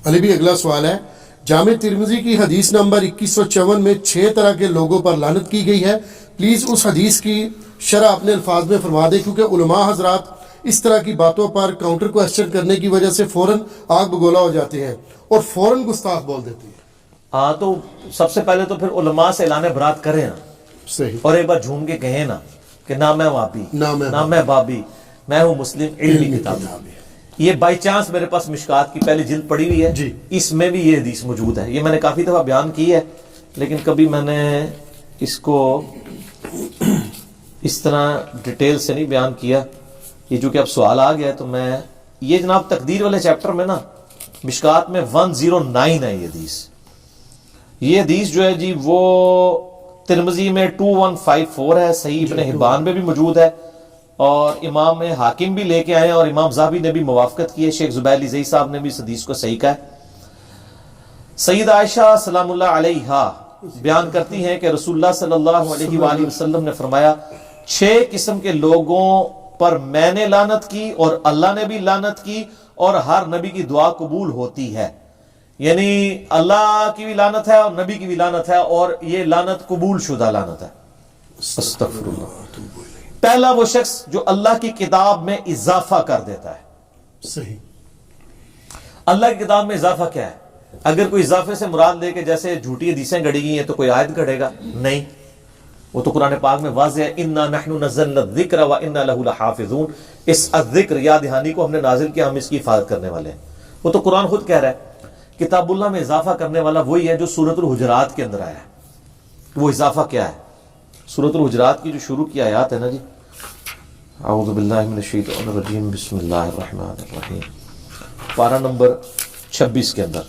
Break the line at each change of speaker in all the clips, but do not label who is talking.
علی بھی اگلا سوال ہے، جامع ترمذی کی حدیث نمبر 2154 میں 6 طرح کے لوگوں پر لعنت کی گئی ہے، پلیز اس حدیث کی شرح اپنے الفاظ میں فرما دیں، کیونکہ علماء حضرات اس طرح کی باتوں پر کاؤنٹر کوسچن کرنے کی وجہ سے فوراً آگ بگولا ہو جاتے ہیں اور فوراً گستاخ بول دیتے ہیں۔
ہاں تو سب سے پہلے تو پھر علماء سے اعلان برات کریں نا،
صحیح،
اور ایک بار جھوم کے کہیں نا کہ نہ میں وابی نہ میں بابی، میں ہوں مسلم علمی کتاب۔ یہ بائی چانس میرے پاس مشکات کی پہلی جلد پڑی ہوئی ہے،
جی،
اس میں بھی یہ حدیث موجود ہے۔ یہ میں نے کافی دفعہ بیان کی ہے، لیکن کبھی میں نے اس کو اس طرح ڈیٹیل سے نہیں بیان کیا۔ یہ جو کہ اب سوال آ گیا ہے تو میں یہ جناب تقدیر والے چیپٹر میں نا مشکات میں 109 ہے یہ حدیث جو ہے جی وہ ترمذی میں 2154 ہے، صحیح ابن حبان میں بھی موجود ہے، اور امام حاکم بھی لے کے آئے ہیں، اور امام ذہبی نے بھی موافقت کی ہے، شیخ زبیر علی زئی صاحب نے بھی اس حدیث کو صحیح کہا ہے۔ سید عائشہ سلام اللہ علیہا بیان کرتی ہیں کہ رسول اللہ صلی اللہ علیہ وآلہ وسلم نے فرمایا 6 قسم کے لوگوں پر میں نے لعنت کی اور اللہ نے بھی لعنت کی، اور ہر نبی کی دعا قبول ہوتی ہے، یعنی اللہ کی بھی لعنت ہے اور نبی کی بھی لعنت ہے، اور یہ لعنت قبول شدہ لعنت ہے۔ استغفر اللہ۔ پہلا وہ شخص جو اللہ کی کتاب میں اضافہ کر دیتا ہے۔
صحیح،
اللہ کی کتاب میں اضافہ کیا ہے؟ اگر کوئی اضافے سے مراد لے کے جیسے جھوٹی حدیثیں گڑی گئی ہیں تو کوئی آیت گڑے گا؟ نہیں، وہ تو قرآن پاک میں واضح ہے، اِنَّا نَحْنُ نَزَّلْنَا الذِّكْرَ وَإِنَّا لَهُ لَحَافِظُونَ۔ اس الذکر یاد دہانی کو ہم نے نازل کیا، ہم اس کی حفاظت کرنے والے ہیں۔ وہ تو قرآن خود کہہ رہا ہے کتاب اللہ میں اضافہ کرنے والا وہی ہے جو سورۃ الحجرات کے اندر آیا ہے۔ وہ اضافہ کیا ہے؟ سورۃ الحجرات کی جو شروع کی آیات ہے نا جی، اعوذ باللہ من الشیطان الرجیم بسم اللہ الرحمن الرحیم، پارہ نمبر 26 کے اندر،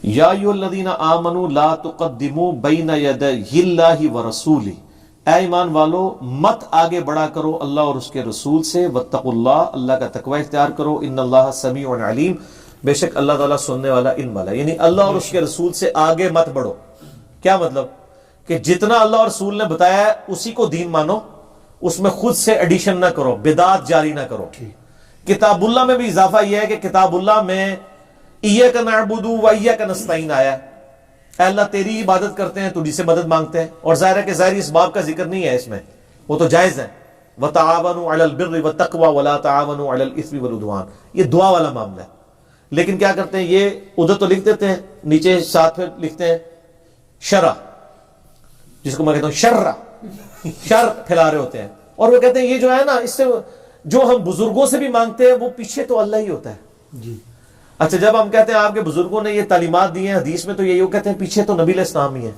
یا ایھا الذین آمنوا لا تقدموا بین یدی اللہ ورسولہ، اے ایمان والو مت آگے بڑھا کرو اللہ اور اس کے رسول سے، واتقوا اللہ، اللہ کا تقوی اختیار کرو، ان اللہ سمیع علیم، بے شک اللہ تعالیٰ سننے والا علم والا، یعنی اللہ اور اس کے رسول سے آگے مت بڑھو۔ کیا مطلب؟ کہ جتنا اللہ اور رسول نے بتایا ہے اسی کو دین مانو، اس میں خود سے ایڈیشن نہ کرو، بدعت جاری نہ کرو۔ کتاب اللہ میں بھی اضافہ یہ ہے کہ کتاب اللہ میں ایاک نعبد و ایاک نستعین آیا ہے، اے اللہ تیری عبادت کرتے ہیں، تجھی سے مدد مانگتے ہیں، اور ظاہر ہے کہ ظاہری اسباب کا ذکر نہیں ہے اس میں، وہ تو جائز ہے، وَتَعَاوَنُوا عَلَى الْبِرِّ وَالتَّقْوَى وَلَا تَعَاوَنُوا عَلَى الْإِثْمِ وَالْعُدْوَانِ، یہ دعا والا معاملہ ہے۔ لیکن کیا کرتے ہیں یہ ادھر تو لکھ دیتے ہیں، نیچے ساتھ پھر لکھتے ہیں شرع، جس کو میں کہتا ہوں شر پھیلا رہے ہوتے ہیں، اور وہ کہتے ہیں یہ جو ہے نا اس سے جو ہم بزرگوں سے بھی مانگتے ہیں وہ پیچھے تو اللہ ہی ہوتا ہے
جی۔
اچھا جب ہم کہتے ہیں آپ کے بزرگوں نے یہ تعلیمات دی ہیں حدیث میں، تو یہ وہ کہتے ہیں پیچھے تو نبی علیہ السلام ہی ہے،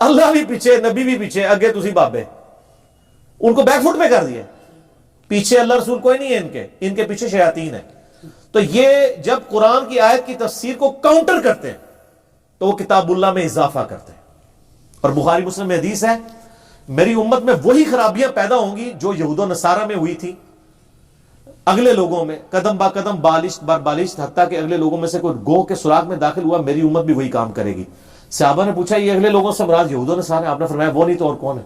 اللہ بھی پیچھے، نبی بھی پیچھے، اگے تسی بابے، ان کو بیک فٹ میں کر دیا، پیچھے اللہ رسول کوئی نہیں ہے، ان کے پیچھے شیاطین ہے۔ تو یہ جب قرآن کی آیت کی تفسیر کو کاؤنٹر کرتے ہیں تو وہ کتاب اللہ میں اضافہ کرتے ہیں، اور بخاری مسلم میں حدیث ہے میری امت میں وہی خرابیاں پیدا ہوں گی جو یہود و نصارہ میں ہوئی تھی اگلے لوگوں میں، قدم با قدم بالشت بر بالشت، حتیٰ کہ اگلے لوگوں میں سے کوئی گوہ کے سراغ میں داخل ہوا، میری امت بھی وہی کام کرے گی۔ صحابہ نے پوچھا یہ اگلے لوگوں سے مراد یہود و نصارہ؟ آپ نے فرمایا وہ نہیں تو اور کون ہے؟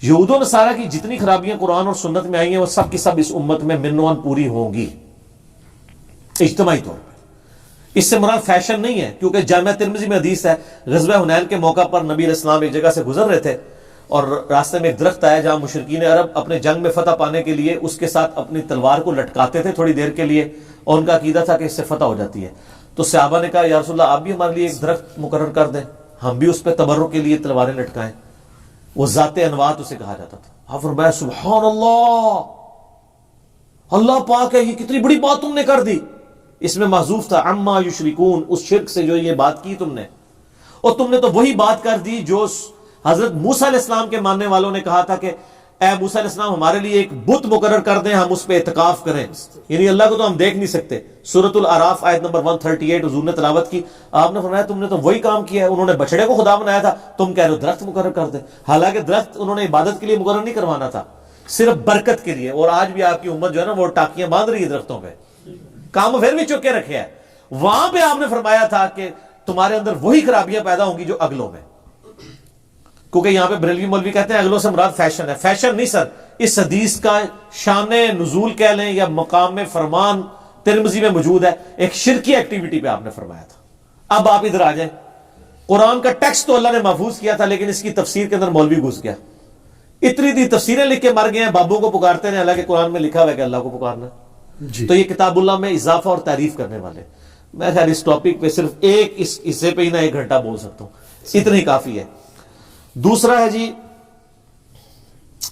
یہود و نصارہ کی جتنی خرابیاں قرآن اور سنت میں آئی ہیں وہ سب کی سب اس امت میں منوان پوری ہوں گی اجتماعی طور پر۔ اس سے مراد فیشن نہیں ہے، کیونکہ جامع ترمذی میں حدیث ہے غزوہ حنین کے موقع پر نبی علیہ السلام ایک جگہ سے گزر رہے تھے، اور راستے میں ایک درخت آیا جہاں مشرکین عرب اپنے جنگ میں فتح پانے کے لیے اس کے ساتھ اپنی تلوار کو لٹکاتے تھے تھوڑی دیر کے لیے، اور ان کا عقیدہ تھا کہ اس سے فتح ہو جاتی ہے۔ تو صحابہ نے کہا یا رسول اللہ آپ بھی ہمارے لیے ایک درخت مقرر کر دیں، ہم بھی اس پہ تبرک کے لیے تلواریں لٹکائیں۔ وہ ذات انوات اسے کہا جاتا تھا۔ آپ فرمایا سبحان اللہ، اللہ پاک ہے، یہ کتنی بڑی بات تم نے کر دی۔ اس میں محذوف تھا عما یشرکون، اس شرک سے جو یہ بات کی تم نے، اور تم نے تو وہی بات کر دی جو حضرت موسیٰ علیہ السلام کے ماننے والوں نے کہا تھا کہ اے موسیٰ علیہ السلام ہمارے لیے ایک بت مقرر کر دیں، ہم اس پہ اعتکاف کریں، یعنی اللہ کو تو ہم دیکھ نہیں سکتے۔ سورۃ الاعراف آیت نمبر 138 حضور نے تلاوت کی، آپ نے فرمایا تم نے تو وہی کام کیا ہے، انہوں نے بچڑے کو خدا بنایا تھا، تم کہہ رہے ہو درخت مقرر کر دیں، حالانکہ درخت انہوں نے عبادت کے لیے مقرر نہیں کروانا تھا، صرف برکت کے لیے۔ اور آج بھی آپ کی امت جو ہے نا وہ ٹاکیاں باندھ رہی ہے درختوں پہ، کام پھر بھی چک کے رکھے ہے۔ وہاں پہ آپ نے فرمایا تھا کہ تمہارے اندر وہی خرابیاں پیدا ہوں گی جو اگلوں میں، کیونکہ یہاں پہ بریلوی مولوی کہتے ہیں اگلوں سے مراد فیشن ہے۔ فیشن نہیں سر، اس حدیث کا شان نزول کہہ لیں یا مقام فرمان ترمذی میں موجود ہے، ایک شرکی ایکٹیویٹی پہ آپ نے فرمایا تھا۔ اب آپ ادھر آ جائیں، قرآن کا ٹیکسٹ تو اللہ نے محفوظ کیا تھا، لیکن اس کی تفسیر کے اندر مولوی گھس گیا، اتنی تفسیریں لکھ کے مر گئے ہیں، بابوں کو پکارتے ہیں، حالانکہ قرآن میں لکھا ہوا ہے کہ اللہ کو پکارنا۔
جی
تو یہ کتاب اللہ میں اضافہ اور تعریف کرنے والے، میں خیر اس ٹاپک پہ صرف ایک اس حصے پہ ہی نہ 1 گھنٹہ بول سکتا ہوں، اتنا ہی کافی ہے۔ دوسرا ہے جی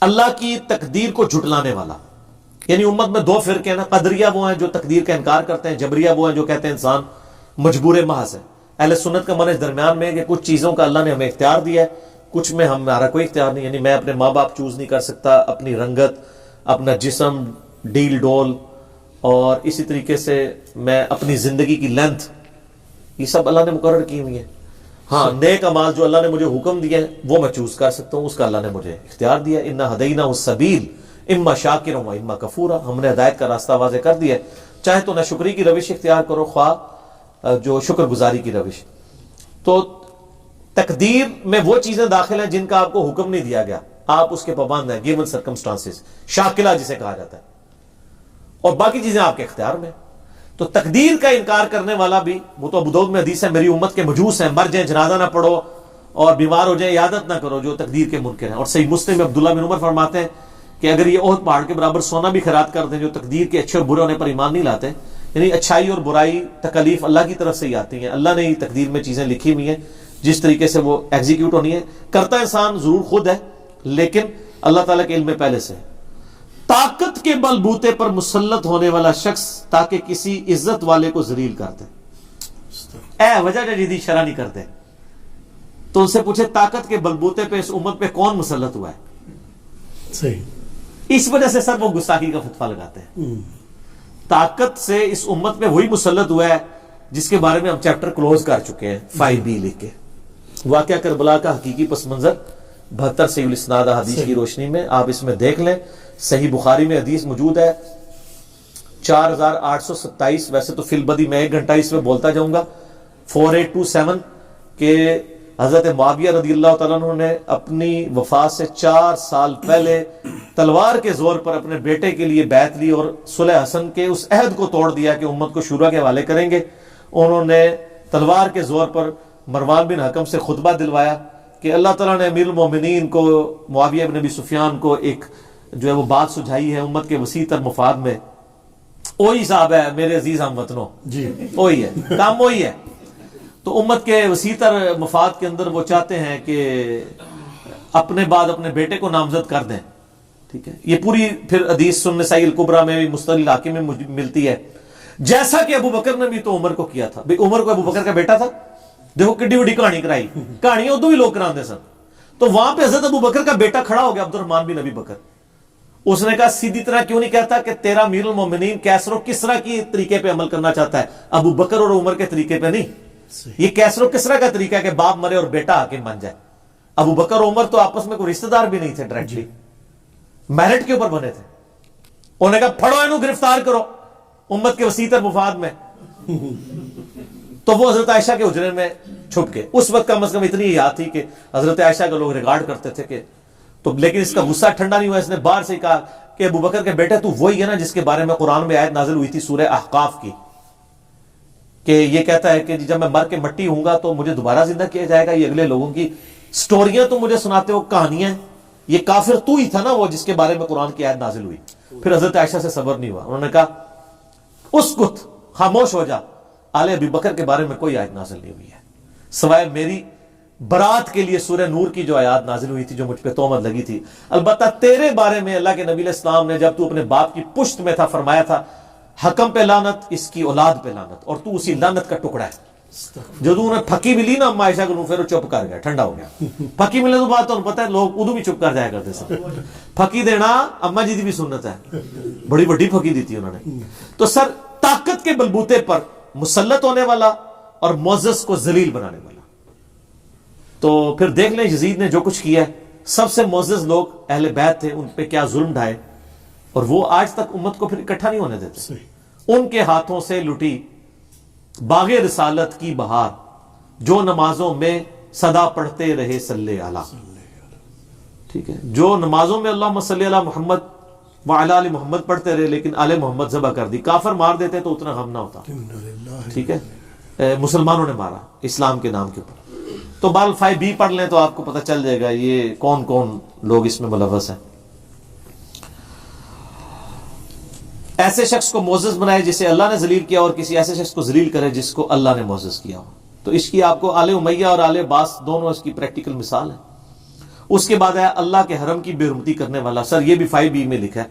اللہ کی تقدیر کو جھٹلانے والا، یعنی امت میں 2 فرقے ہیں نا، قدریہ وہ ہیں جو تقدیر کا انکار کرتے ہیں، جبریہ وہ ہیں جو کہتے ہیں انسان مجبور محض ہے۔ اہل سنت کا منہج درمیان میں ہے کہ کچھ چیزوں کا اللہ نے ہمیں اختیار دیا ہے، کچھ میں ہمارا کوئی اختیار نہیں، یعنی میں اپنے ماں باپ چوز نہیں کر سکتا، اپنی رنگت، اپنا جسم، ڈیل ڈول، اور اسی طریقے سے میں اپنی زندگی کی لینتھ، یہ سب اللہ نے مقرر کی ہوئی ہے۔ ہاں نیک اعمال جو اللہ نے مجھے حکم دیا ہے وہ میں چوز کر سکتا ہوں، اس کا اللہ نے مجھے اختیار دیا۔ انا ہدینہ السبیل اما شاکرا و اما کفورا، ہم نے ہدایت کا راستہ واضح کر دیا ہے، چاہے تو ناشکری کی روش اختیار کرو، خواہ جو شکر گزاری کی روش۔ تو تقدیر میں وہ چیزیں داخل ہیں جن کا آپ کو حکم نہیں دیا گیا، آپ اس کے پابند ہیں، گیون سرکمسٹانسز، شاکلہ جسے کہا جاتا ہے، اور باقی چیزیں آپ کے اختیار میں۔ تو تقدیر کا انکار کرنے والا بھی، وہ تو ابو داؤد میں حدیث ہے، میری امت کے مجوس ہیں، مر جائیں جنازہ نہ پڑھو اور بیمار ہو جائیں عیادت نہ کرو، جو تقدیر کے منکر ہیں۔ اور صحیح مسلم میں عبداللہ بن عمر فرماتے ہیں کہ اگر یہ احد پہاڑ کے برابر سونا بھی خیرات کر دیں جو تقدیر کے اچھے اور برے ہونے پر ایمان نہیں لاتے، یعنی اچھائی اور برائی تکلیف اللہ کی طرف سے ہی آتی ہیں، اللہ نے ہی تقدیر میں چیزیں لکھی ہوئی ہیں، جس طریقے سے وہ ایگزیکیوٹ ہونی ہے، کرتا انسان ضرور خود ہے، لیکن اللہ تعالیٰ کے علم میں پہلے سے ہے۔ طاقت کے بل بوتے پر مسلط ہونے والا شخص تاکہ کسی عزت والے کو ذلیل کر دے، اے وجہ جدید شرع نہیں کرتے، تو ان سے پوچھے طاقت کے بل بوتے پہ اس امت پہ کون مسلط ہوا ہے؟
صحیح،
اس وجہ سے سر وہ گستاخی کا فتویٰ لگاتے ہیں۔ طاقت سے اس امت پہ وہی مسلط ہوا ہے جس کے بارے میں ہم چیپٹر کلوز کر چکے ہیں 5B لکھ کے، واقعہ کربلا کا حقیقی پس منظر 72 صحیح الاسناد حدیث کی روشنی میں آپ اس میں دیکھ لیں۔ صحیح بخاری میں حدیث موجود ہے 4827، ویسے تو فی البدی میں 1 گھنٹہ اس میں بولتا جاؤں گا، 4827 کہ حضرت معاویہ رضی اللہ تعالیٰ عنہ نے اپنی وفات سے 4 سال پہلے تلوار کے زور پر اپنے بیٹے کے لیے بیعت لی اور صلح حسن کے اس عہد کو توڑ دیا کہ امت کو شورا کے حوالے کریں گے۔ انہوں نے تلوار کے زور پر مروان بن حکم سے خطبہ دلوایا کہ اللہ تعالیٰ نے امیر المومنین کو، معاویہ بن ابی سفیان کو ایک جو ہے وہ بات سجھائی ہے امت کے وسیع تر مفاد میں، وہی صاحب ہے میرے عزیز ہم وطنوں،
جی
وہی ہے کام، وہی ہے۔ تو امت کے وسیع تر مفاد کے اندر وہ چاہتے ہیں کہ اپنے بعد اپنے بیٹے کو نامزد کر دیں، ٹھیک ہے۔ یہ پوری پھر حدیث سنن نسائی الکبریٰ میں بھی مستدل الحاکم میں ملتی ہے، جیسا کہ ابو بکر نے بھی تو عمر کو کیا تھا۔ عمر کو ابو بکر کا بیٹا تھا، دیکھو کڈی بڑی کہانی کرائی، کہانیاں ادو بھی لوگ کراندے سن۔ تو وہاں پہ حضرت ابو بکر کا بیٹا کھڑا ہو گیا، عبد الرحمن بن ابی بکر، اس نے کہا سیدھی طرح کیوں نہیں کہتا کہ تیرا امیر المومنین کیسر و کسرا کی طریقے پہ عمل کرنا چاہتا ہے، ابو بکر اور عمر کے طریقے پہ نہیں۔ یہ کیسر و کسرا کا طریقہ ہے کہ باپ مرے اور بیٹا حاکم بن جائے۔ ابو بکر اور عمر تو آپس میں کوئی رشتہ دار بھی نہیں تھے، ڈائریکٹلی میرٹ کے اوپر بنے تھے۔ انہوں نے کہا پھڑو انہوں گرفتار کرو امت کے وسیع تر مفاد میں، تو وہ حضرت عائشہ کے حجرے میں چھپ کے، اس وقت کم از کم اتنی یاد تھی کہ حضرت عائشہ کو لوگ ریگارڈ کرتے تھے کہ، تو لیکن اس کا غصہ ٹھنڈا نہیں ہوا، اس نے باہر سے کہا کہ ابو بکر کے بیٹے تو وہی ہے نا جس کے بارے میں قرآن میں آیت نازل ہوئی تھی سورہ احقاف کی، کہ یہ کہتا ہے کہ جب میں مر کے مٹی ہوں گا تو مجھے دوبارہ زندہ کیا جائے گا، یہ اگلے لوگوں کی سٹوریاں تو مجھے سناتے ہو، کہانیاں، یہ کافر تو ہی تھا نا وہ جس کے بارے میں قرآن کی آیت نازل ہوئی۔ پھر حضرت عائشہ سے صبر نہیں ہوا، انہوں نے کہا اسکت، خاموش ہو جا، آل ابی بکر کے بارے میں کوئی آیت نازل نہیں ہوئی ہے سوائے میری برات کے لیے سورہ نور کی جو آیات نازل ہوئی تھی جو مجھ پہ تہمت لگی تھی۔ البتہ تیرے بارے میں اللہ کے نبی علیہ السلام نے جب تو اپنے باپ کی پشت میں تھا فرمایا تھا حکم پہ لعنت، اس کی اولاد پہ لعنت، اور تو اسی لعنت کا ٹکڑا ہے۔ جدو انہیں پھکی ملی نا اما عائشہ کو، پھر وہ چپ کر گیا، ٹھنڈا ہو گیا۔ پھکی ملنے تو بات تو پتہ ہے لوگ ادو بھی چپ کر جایا کرتے سر، پھکی دینا اما جی دی بھی سنت ہے، بڑی بڑی پھکی دی تھی انہوں نے۔ تو سر طاقت کے بلبوتے پر مسلط ہونے والا اور معزز کو ذلیل بنانے والا۔ تو پھر دیکھ لیں یزید نے جو کچھ کیا ہے، سب سے معزز لوگ اہل بیت تھے، ان پہ کیا ظلم ڈھائے، اور وہ آج تک امت کو پھر اکٹھا نہیں ہونے دیتے۔ ان کے ہاتھوں سے لٹی باغ رسالت کی بہار، جو نمازوں میں صدا پڑھتے رہے صلی اللہ، ٹھیک ہے، جو نمازوں میں اللہم صلی علی محمد وعلی آل محمد پڑھتے رہے لیکن آل محمد ذبح کر دی. کافر مار دیتے تو اتنا غم نہ ہوتا, ٹھیک ہے, مسلمانوں نے مارا اسلام کے نام کے اوپر. تو بال 5B پڑھ لیں تو آپ کو پتہ چل جائے گا یہ کون کون لوگ اس میں ملوث ہیں. ایسے شخص کو معزز بنائے جسے اللہ نے ذلیل کیا اور کسی ایسے شخص کو ذلیل کرے جس کو اللہ نے معزز کیا ہو. تو اس کی آپ کو آل امیہ اور آل عباس دونوں اس کی پریکٹیکل مثال ہے. اس کے بعد ہے اللہ کے حرم کی بے حرمتی کرنے والا. سر یہ بھی 5B میں لکھا ہے.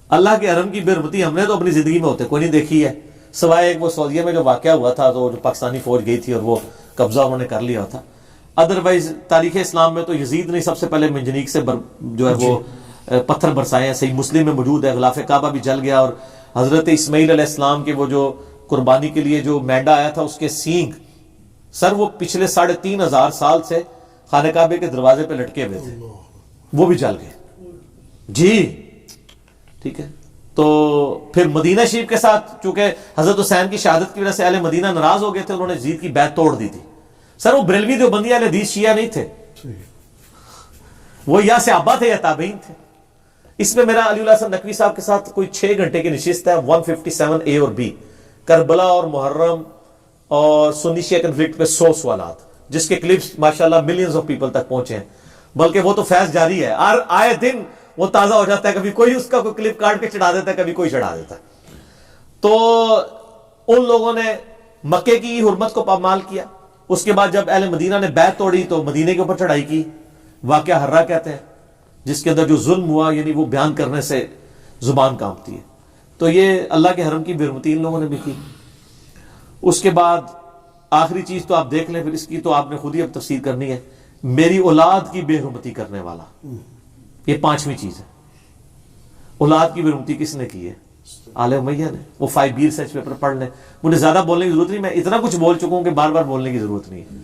اللہ کے حرم کی بے حرمتی ہم نے تو اپنی زندگی میں ہوتے کوئی نہیں دیکھی ہے, سوائے ایک وہ سعودیہ میں جو واقعہ ہوا تھا تو جو پاکستانی فوج گئی تھی اور وہ قبضہ انہوں نے کر لیا تھا. ادروائز تاریخ اسلام میں تو یزید نے سب سے پہلے منجنیق سے جو ہے وہ پتھر برسائے ہیں. صحیح مسلم میں موجود ہے, غلاف کعبہ بھی جل گیا اور حضرت اسماعیل علیہ السلام کے وہ جو قربانی کے لیے جو مینڈا آیا تھا اس کے سینگ سر وہ پچھلے 3,500 سال سے خانہ کعبے کے دروازے پہ لٹکے ہوئے تھے, وہ بھی جل گئے جی, ٹھیک ہے. تو پھر مدینہ شریف کے ساتھ چونکہ حضرت حسین کی شہادت کی وجہ سے اہل مدینہ ناراض ہو گئے تھے, انہوں نے یزید کی بیعت توڑ دی تھی. سر وہ بریلوی دیوبندی اہل حدیث شیعہ نہیں تھے, وہ یا صحابہ تھے یا تابعین تھے. اس میں میرا علی اللہ حسن نقوی صاحب کے ساتھ کوئی 6 گھنٹے کی نشست ہے, 157A اور B, کربلا اور محرم اور سنی شیعہ کنفلکٹ پہ 100 سوالات, جس کے کلپس ماشاءاللہ ملینز آف پیپل تک پہنچے ہیں. بلکہ وہ تو فیض جاری ہے, آئے دن وہ تازہ ہو جاتا ہے, کبھی کوئی اس کا کوئی کلپ کاٹ کے چڑھا دیتا ہے, کبھی کوئی چڑھا دیتا ہے. تو ان لوگوں نے مکے کی حرمت کو پامال کیا. اس کے بعد جب اہل مدینہ نے بیعت توڑی تو مدینے کے اوپر چڑھائی کی, واقعہ ہررا کہتے ہیں, جس کے اندر جو ظلم ہوا یعنی وہ بیان کرنے سے زبان کانپتی ہے. تو یہ اللہ کے حرم کی بے حرمتی ان لوگوں نے بھی کی. اس کے بعد آخری چیز تو آپ دیکھ لیں, پھر اس کی تو آپ نے خود ہی اب تفسیر کرنی ہے, میری اولاد کی بے حرمتی کرنے والا. یہ 5ویں چیز ہے. اولاد کی بے حرمتی کس نے کی ہے؟ آل امیہ نے. وہ 5B ریسرچ پیپر پڑھ لیں, مجھے زیادہ بولنے کی ضرورت نہیں, میں اتنا کچھ بول چکا ہوں کہ بار بار بولنے کی ضرورت نہیں ہے.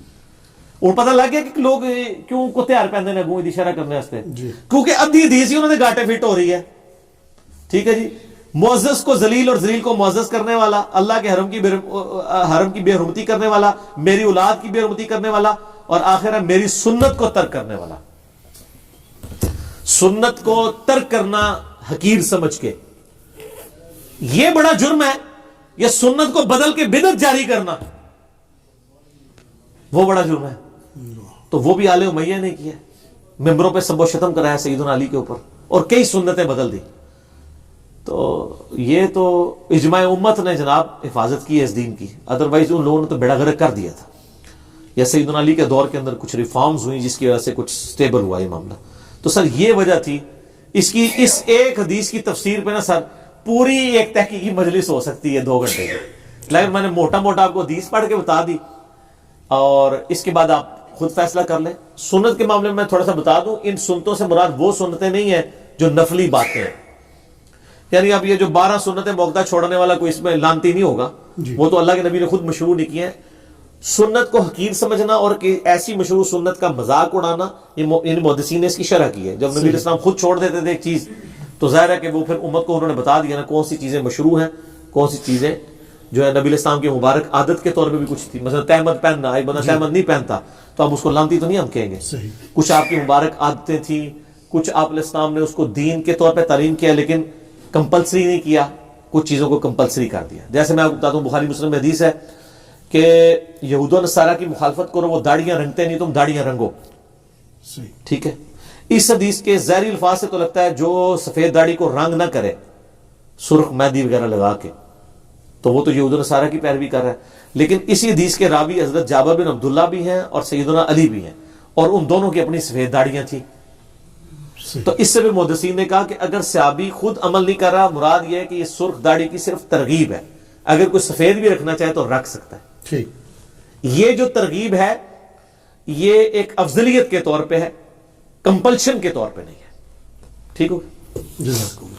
اور پتہ لگ گیا کہ لوگ کیوں کتے ہار پہنتے ہیں اگوں اشارہ کرنے واسطے, کیونکہ ادھی حدیث ہی انہوں نے گاٹے فٹ ہو رہی ہے. ٹھیک ہے جی, معزز کو ذلیل اور ذلیل کو معزز کرنے والا, اللہ کے حرم کی بے حرمتی کرنے والا, میری اولاد کی بے حرمتی کرنے والا, اور آخر ہے میری سنت کو ترک کرنے والا. سنت کو ترک کرنا حقیر سمجھ کے, یہ بڑا جرم ہے. یہ سنت کو بدل کے بدعت جاری کرنا وہ بڑا جرم ہے. تو وہ بھی آل امیہ نے کیا, ممبروں پہ سب و شتم کرایا سیدنا علی کے اوپر, اور کئی سنتیں بدل دی. تو یہ تو اجماع امت نے جناب حفاظت کی ہے اس دین کی, ادروائز ان لوگوں نے تو بیڑا غرق کر دیا تھا. یا سیدنا علی کے دور کے اندر کچھ ریفارمز ہوئی جس کی وجہ سے کچھ سٹیبل ہوا یہ معاملہ. تو سر یہ وجہ تھی. اس ایک حدیث کی تفسیر پہ نا سر پوری ایک تحقیقی مجلس ہو سکتی ہے 2 گھنٹے کی, لیکن میں نے موٹا موٹا آپ کو حدیث پڑھ کے بتا دی, اور اس کے بعد آپ خود فیصلہ کر لیں. سنت کے معاملے میں تھوڑا سا بتا دوں, ان سنتوں سے مراد وہ سنتیں نہیں ہیں جو نفلی باتیں ہیں. یعنی اب یہ جو 12 سنتیں موقع چھوڑنے والا کوئی اس میں لانتی نہیں ہوگا, وہ تو اللہ کے نبی نے خود مشروع نہیں کیے ہیں. سنت کو حقیر سمجھنا اور ایسی مشروع سنت کا مذاق اڑانا, یہ محدثین نے اس کی شرح کی ہے. جب نبی علیہ السلام خود چھوڑ دیتے تھے ایک چیز, تو ظاہر ہے کہ وہ پھر امت کو انہوں نے بتا دیا نا کون سی چیزیں مشروع ہیں, کون سی چیزیں جو ہے نبی علیہ السلام کی مبارک عادت کے طور پہ بھی کچھ تھی. مثلا تہمت پہننا, ایک بندہ تہمت نہیں پہنتا تو اب اس کو لانتی تو نہیں ہم کہیں گے. کچھ آپ کی مبارک عادتیں تھیں, کچھ آپ علیہ السلام نے اس کو دین کے طور پہ تعلیم کیا لیکن کمپلسری نہیں کیا, کچھ چیزوں کو کمپلسری کر دیا. جیسے میں آپ کو بتاتا ہوں, بخاری مسلم میں حدیث ہے کہ یہود و نصارہ کی مخالفت کرو, وہ داڑیاں رنگتے نہیں, تم داڑیاں رنگو. ٹھیک ہے, اس حدیث کے ظاہری الفاظ سے تو لگتا ہے جو سفید داڑھی کو رنگ نہ کرے سرخ مہندی وغیرہ لگا کے, تو وہ تو یہود و نصارہ کی پیروی کر رہا ہے. لیکن اسی حدیث کے راوی حضرت جابر بن عبداللہ بھی ہیں اور سیدنا علی بھی ہیں, اور ان دونوں کی اپنی سفید داڑیاں تھیں. تو اس سے بھی محدثین نے کہا کہ اگر صحابی خود عمل نہیں کر رہا, مراد یہ ہے کہ یہ سرخ داڑھی کی صرف ترغیب ہے, اگر کوئی سفید بھی رکھنا چاہے تو رکھ سکتا ہے. ٹھیک, یہ جو ترغیب ہے یہ ایک افضلیت کے طور پہ ہے, کمپلشن کے طور پہ نہیں ہے. ٹھیک ہو, جزاکم.